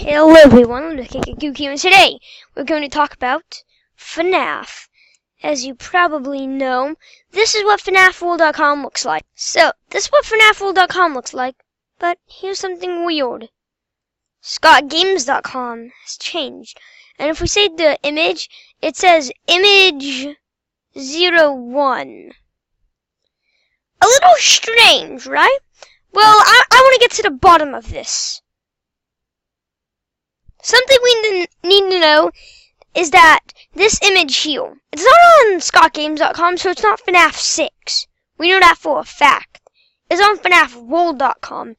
Hello everyone, I'm Kuki, and today we're going to talk about FNAF. As you probably know, this is what FNAFworld.com looks like. So, this is what FNAFworld.com looks like, but here's something weird. ScottGames.com has changed. And if we say the image, it says image 01. A little strange, right? Well, I want to get to the bottom of this. Something we need to know is that this image here, it's not on ScottGames.com, so it's not FNAF 6. We know that for a fact. It's on FNAFworld.com.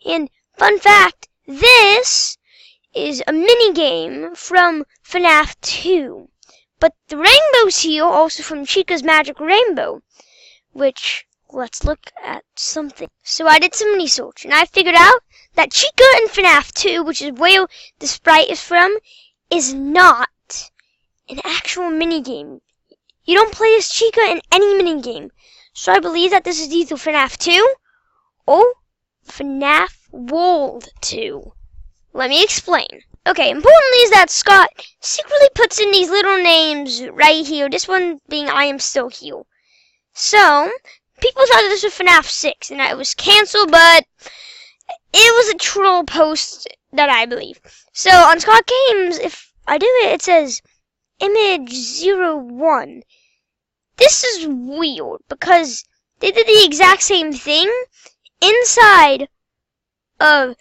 And fun fact, this is a mini-game from FNAF 2. But the rainbows here are also from Chica's Magic Rainbow, which, let's look at something. So I did some research, and I figured out that Chica in FNAF 2, which is where the sprite is from, is not an actual minigame. You don't play as Chica in any minigame. So I believe that this is either FNAF 2 or FNAF World 2. Let me explain. Okay, importantly is that Scott secretly puts in these little names right here, this one being I Am Still Here. So, people thought this was FNAF 6, and that it was cancelled, but it was a troll post that I believe. So on Scott Games, if I do it, it says image 01. This is weird because they did the exact same thing inside of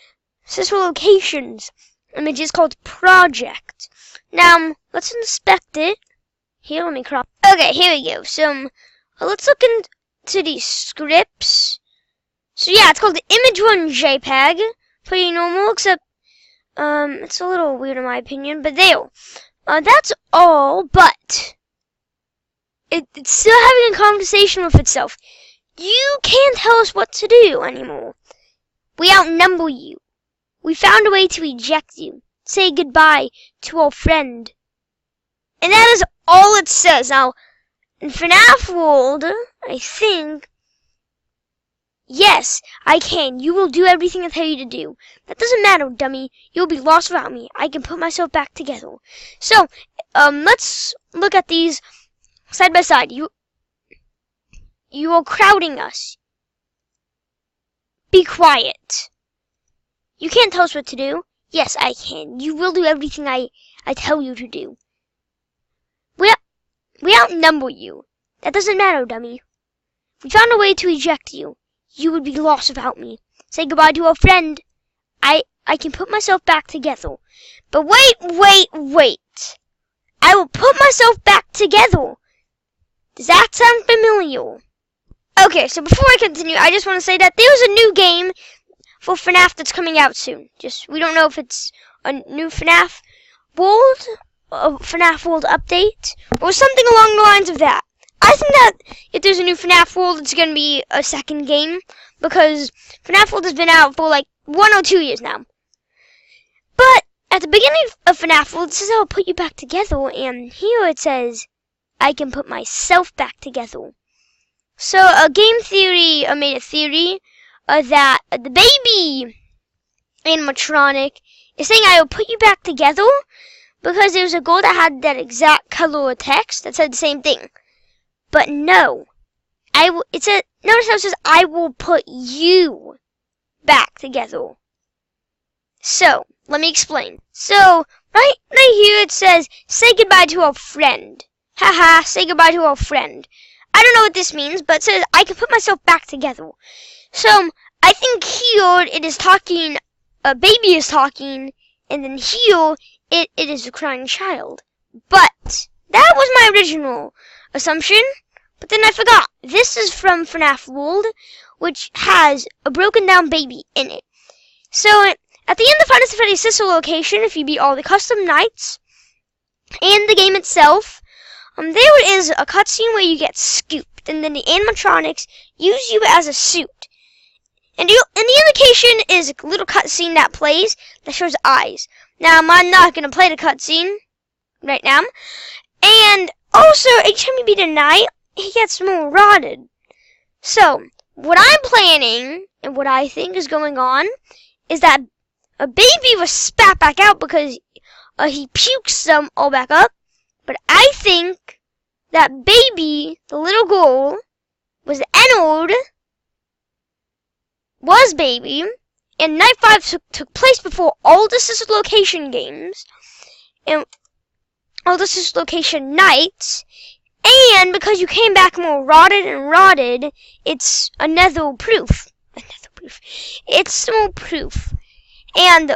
Sister Location's image is called Project. Now, let's inspect it. Here, let me crop. Okay, here we go. So, let's look into these scripts. So yeah, it's called the Image1 JPEG. Pretty normal, except it's a little weird in my opinion. But there, that's all. But it's still having a conversation with itself. You can't tell us what to do anymore. We outnumber you. We found a way to eject you. Say goodbye to our friend. And that is all it says. Now, in FNAF World, I think. Yes, I can. You will do everything I tell you to do. That doesn't matter, dummy. You'll be lost without me. I can put myself back together. So, let's look at these side by side. You are crowding us. Be quiet. You can't tell us what to do. Yes, I can. You will do everything I tell you to do. We outnumber you. That doesn't matter, dummy. We found a way to eject you. You would be lost without me. Say goodbye to our friend. I can put myself back together. But wait. I will put myself back together. Does that sound familiar? Okay, so before I continue, I just want to say that there's a new game for FNAF that's coming out soon. We don't know if it's a new FNAF World, a FNAF World update, or something along the lines of that. I think that if there's a new FNAF World, it's going to be a second game, because FNAF World has been out for like 1 or 2 years now. But at the beginning of FNAF World, it says I'll put you back together, and here it says I can put myself back together. So a game theory made a theory that the baby animatronic is saying I will put you back together because there was a girl that had that exact color of text that said the same thing. But no, notice how it says, I will put you back together. So, let me explain. So, right here it says, say goodbye to our friend. Haha, say goodbye to our friend. I don't know what this means, but it says, I can put myself back together. So, I think here it is talking, a baby is talking, and then here it is a crying child. But, that was my original assumption, but then I forgot. This is from FNAF World, which has a broken down baby in it. So, at the end of Final Fantasy Sister Location, if you beat all the custom nights, and the game itself, there is a cutscene where you get scooped, and then the animatronics use you as a suit. And the indication is a little cutscene that plays that shows eyes. Now, I'm not going to play the cutscene right now. And also, each time you beat a night, he gets more rotted. So, what I'm planning, and what I think is going on, is that A baby was spat back out because he pukes them all back up. But I think that baby, the little girl, was Ennard, was baby, and Night 5 took place before all the Sister Location games, and all the Sister Location nights, and because you came back more rotted, it's another proof. It's more proof. And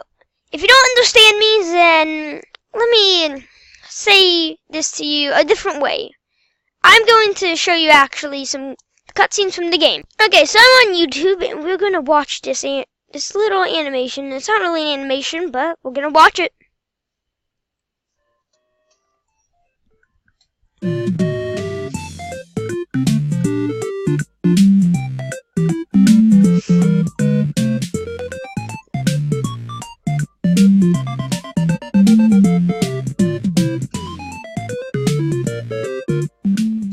if you don't understand me, then let me say this to you a different way. I'm going to show you actually some cutscenes from the game. Okay, so I'm on YouTube and we're gonna watch this little animation. It's not really an animation, but we're gonna watch it.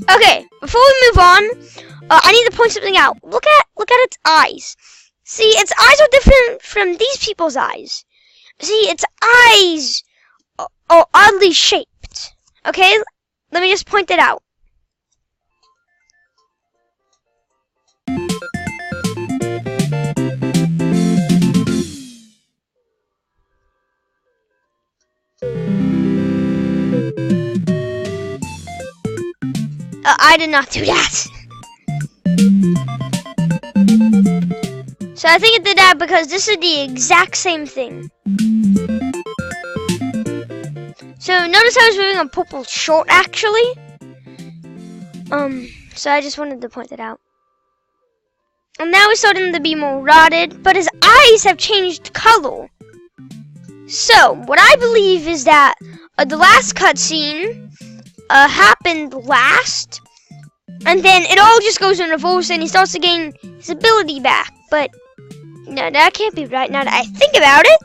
Okay, before we move on, I need to point something out. Look at its eyes. See, its eyes are different from these people's eyes. See, its eyes are oddly shaped. Okay, let me just point it out. I did not do that. So I think it did that because this is the exact same thing. So notice I was wearing a purple short actually. So I just wanted to point it out. And now he's starting to be more rotted, but his eyes have changed color. So what I believe is that the last cutscene happened last, and then it all just goes in reverse and he starts to gain his ability back. But no, that can't be right now that I think about it.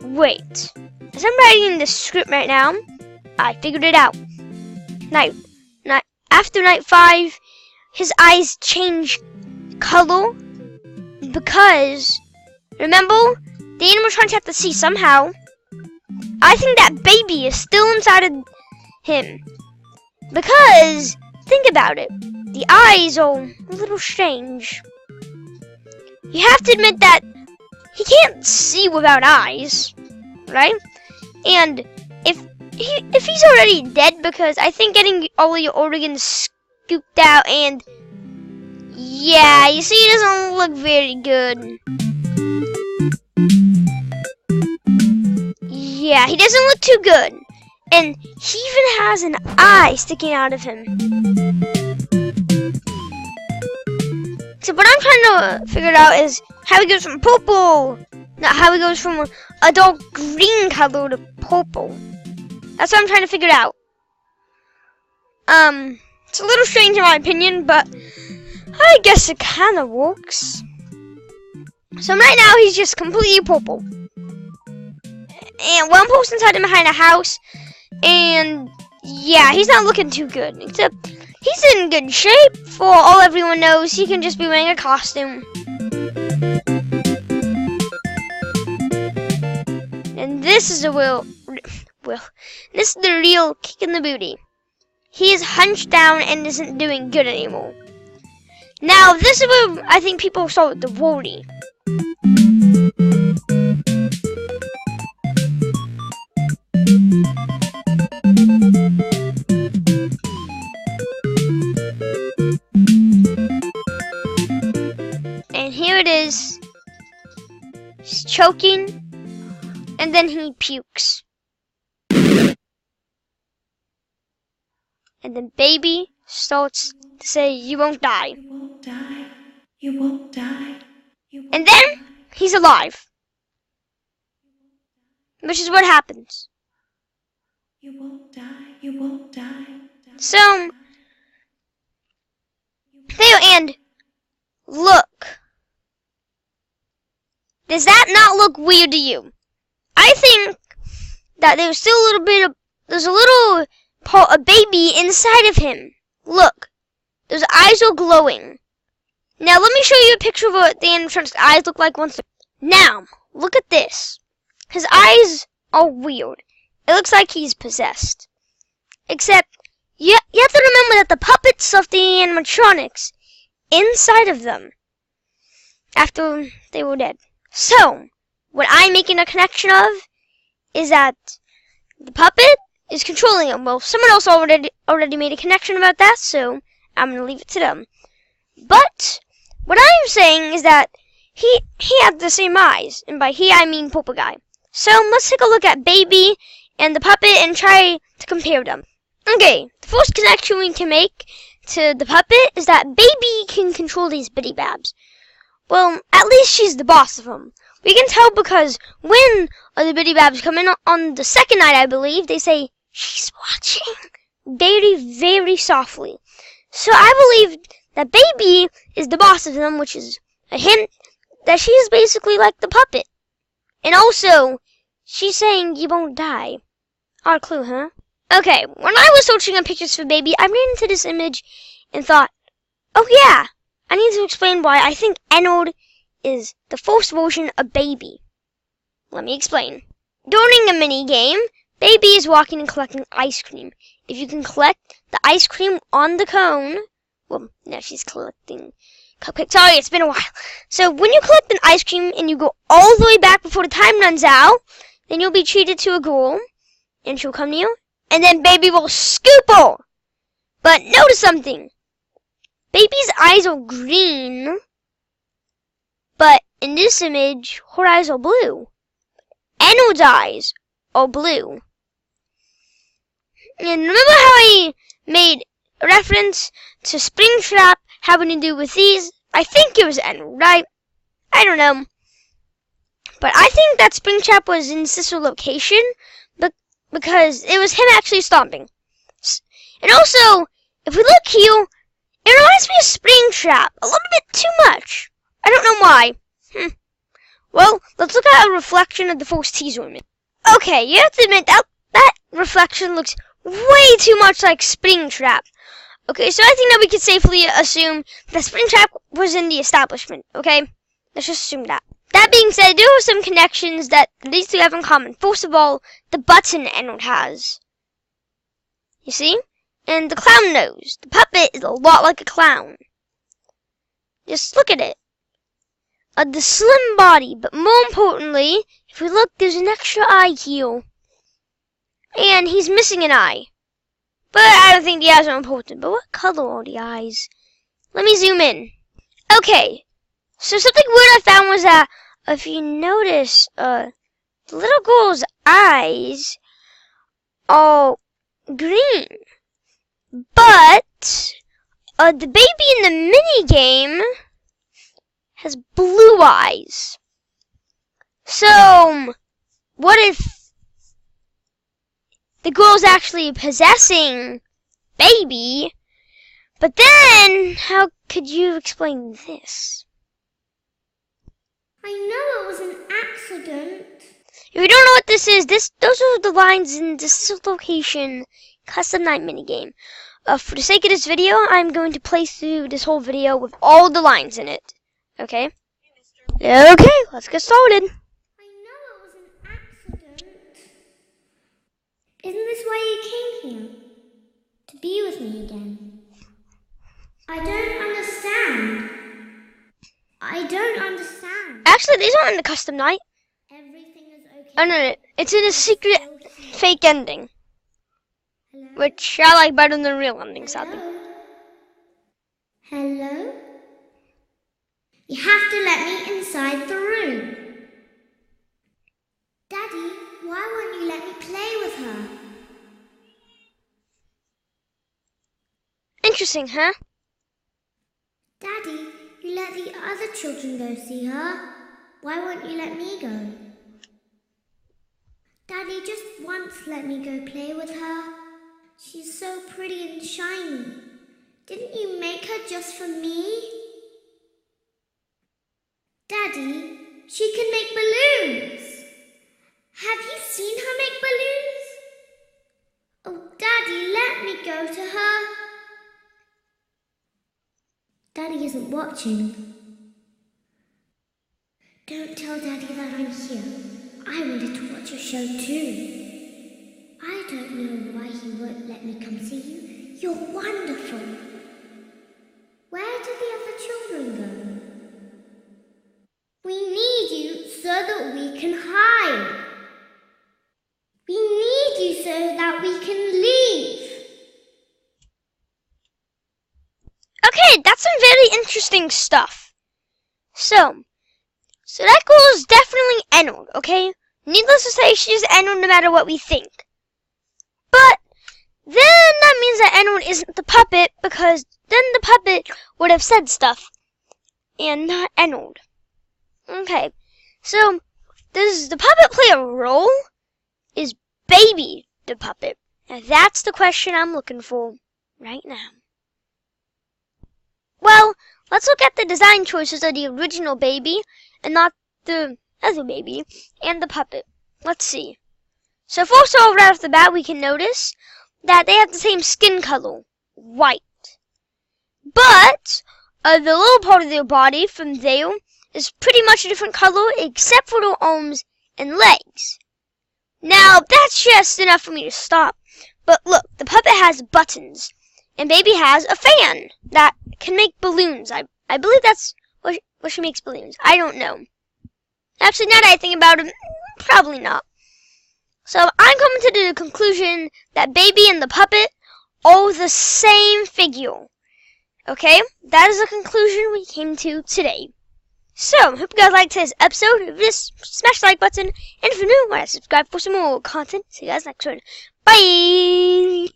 Wait, as I'm writing the script right now, I figured it out. After night 5, his eyes change color because, remember, the animal trying to have to see somehow. I think that baby is still inside of him. Because, think about it, the eyes are a little strange. You have to admit that he can't see without eyes, right? And if he's already dead, because I think getting all of your organs scooped out and, yeah, you see, it doesn't look very good. Yeah, he doesn't look too good. And he even has an eye sticking out of him. So what I'm trying to figure out is how he goes from purple, not how he goes from a dark green color to purple. That's what I'm trying to figure out. It's a little strange in my opinion, but I guess it kind of works. So right now he's just completely purple. And one person's hiding behind a house. And yeah, he's not looking too good. Except he's in good shape. For all everyone knows, he can just be wearing a costume. And this is this is the real kick in the booty. He is hunched down and isn't doing good anymore. Now this is where I think people start to worry. And here it is. He's choking, and then he pukes. And then baby starts to say, "You won't die." You won't die. You won't die. And then he's alive. Which is what happens. You won't die. You won't die. So, there, and look. Does that not look weird to you? I think that there's still a little bit of, there's a little a baby inside of him. Look, those eyes are glowing. Now let me show you a picture of what the animatronic's eyes look like once. Now, look at this. His eyes are weird. It looks like he's possessed. Except, you have to remember that the puppets of the animatronics inside of them after they were dead. So, what I'm making a connection of is that the puppet is controlling him. Well, someone else already made a connection about that, so I'm going to leave it to them. But what I'm saying is that he had the same eyes, and by he I mean Purple Guy. So let's take a look at Baby and the puppet and try to compare them. Okay, the first connection we can make to the puppet is that Baby can control these bitty babs. Well, at least she's the boss of them. We can tell because when the bitty babs come in on the second night, I believe, they say, "She's watching," very, very softly. So I believe that Baby is the boss of them, which is a hint that she's basically like the puppet. And also, she's saying you won't die. Odd clue, huh? Okay, when I was searching on pictures for Baby, I ran into this image and thought, oh yeah, I need to explain why I think Ennard is the first version of Baby. Let me explain. During a mini game, Baby is walking and collecting ice cream. If you can collect the ice cream on the cone, well, now she's collecting cupcakes. Sorry, it's been a while. So when you collect an ice cream and you go all the way back before the time runs out, then you'll be treated to a girl, and she'll come to you, and then Baby will scoop her. But notice something. Baby's eyes are green, but in this image, her eyes are blue. Ennard's eyes are blue. And remember how I made a reference to Springtrap having to do with these? I think it was Ennard, right? I don't know. But I think that Springtrap was in sister location because it was him actually stomping. And also, if we look here, it reminds me of Springtrap a little bit too much. I don't know why. Well, let's look at a reflection of the first teaser image. Okay, you have to admit that reflection looks way too much like Springtrap. Okay, so I think that we can safely assume that Springtrap was in the establishment, okay? Let's just assume that. That being said, there are some connections that these two have in common. First of all, the button Ennard has. You see? And the clown nose. The puppet is a lot like a clown. Just look at it. The slim body, but more importantly, if we look, there's an extra eye here. And he's missing an eye. But I don't think the eyes are important. But what color are the eyes? Let me zoom in. Okay. So something weird I found was that if you notice, the little girl's eyes are green. But the baby in the mini game has blue eyes. So what if the girl's actually possessing Baby? But then how could you explain this? I know it was an accident. If you don't know what this is, those are the lines in this location custom night minigame. For the sake of this video, I'm going to play through this whole video with all the lines in it. Okay? Okay, let's get started. I know it was an accident. Isn't this why you came here? To be with me again? I don't understand. I don't understand. Actually, these aren't in the custom night. Everything is okay. Oh no, it's in a secret fake ending. Hello? Which I like better than the real ending, sadly. Hello? You have to let me inside the room. Daddy, why won't you let me play with her? Interesting, huh? Daddy, you let the other children go see her. Why won't you let me go? Daddy, just once let me go play with her. She's so pretty and shiny. Didn't you make her just for me? Daddy, she can make balloons. Have you seen her make balloons? Oh, Daddy, let me go to her. Daddy isn't watching. Don't tell Daddy that I'm here. I wanted to watch a show too. I don't know why he won't let me come see you. You're wonderful. Where did the other children go? We need you so that we can hide. We need you so that we can leave. Okay, that's some very interesting stuff. So that girl is definitely Enold, okay? Needless to say, she's Enold no matter what we think. But then that means that Enold isn't the puppet, because then the puppet would have said stuff, and not Enold. Okay, so does the puppet play a role? Is Baby the puppet? Now that's the question I'm looking for right now. Well, let's look at the design choices of the original Baby, and not the other Baby, and the puppet. Let's see. So first of all, right off the bat, we can notice that they have the same skin color, white. But the little part of their body from there is pretty much a different color, except for their arms and legs. Now, that's just enough for me to stop. But look, the puppet has buttons, and Baby has a fan that can make balloons. I believe that's what she makes balloons. I don't know. Actually, now that I think about it, probably not. So I'm coming to the conclusion that Baby and the puppet are the same figure. Okay, that is the conclusion we came to today. So, hope you guys liked today's episode. If this, smash the like button. And if you're new, why not subscribe for some more content. See you guys next one. Bye!